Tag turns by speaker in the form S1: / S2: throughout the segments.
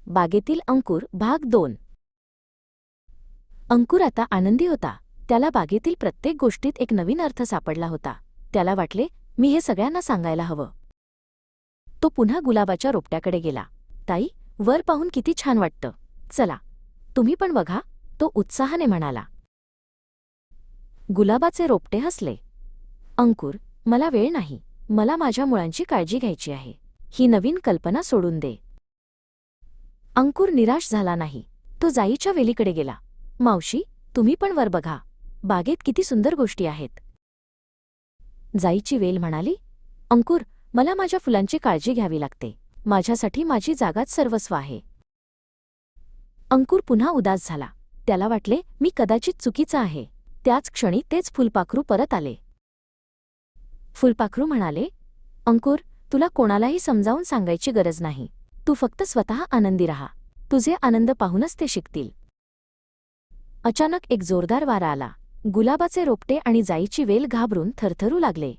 S1: बागेतील अंकुर भाग 2. अंकुर आता आनंदी होता. त्याला बागेतील प्रत्येक गोष्टीत एक नवीन अर्थ सापडला होता. त्याला वाटले, मी हे सगळ्यांना सांगायला हवं. तो पुन्हा गुलाबाच्या रोपट्याकडे गेला. ताई, वर पाहून किती छान वाटतं. चला, तुम्ही पण बघा, तो उत्साहाने म्हणाला. गुलाबाचे रोपटे हसले. अंकुर, मला वेळ नाही. मला माझ्या मुळांची काळजी घ्यायची आहे. ही नवीन कल्पना सोडून दे. अंकुर निराश झाला नाही. तो जाईच्या वेलीकडे गेला. मावशी, तुम्ही पण वर बघा. बागेत किती सुंदर गोष्टी आहेत. जाईची वेल म्हणाली, अंकुर, मला माझ्या फुलांची काळजी घ्यावी लागते. माझ्यासाठी माझी जागाच सर्वस्व आहे. अंकुर पुन्हा उदास झाला. त्याला वाटले, मी कदाचित चुकीचा आहे. त्याच क्षणी तेच फुलपाखरू परत आले. फुलपाखरू म्हणाले, अंकुर, तुला कोणालाही समजावून सांगायची गरज नाही. तू फक्त स्वतः आनंदी राहा. तुझे आनंद पाहूनच ते शिकतील. अचानक एक जोरदार वारा आला. गुलाबाचे रोपटे आणि जाईची वेल घाबरून थरथरू लागले.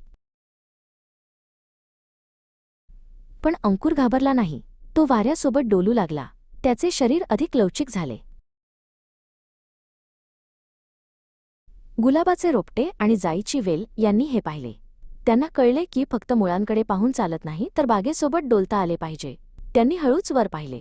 S1: पण अंकुर घाबरला नाही. तो वाऱ्यासोबत डोलू लागला. त्याचे शरीर अधिक लवचिक झाले. गुलाबाचे रोपटे आणि जाईची वेल यांनी हे पाहिले. त्यांना कळले की फक्त मुळांकडे पाहून चालत नाही, तर बागेसोबत डोलता आले पाहिजे. त्यांनी हळूच वर पाहिले.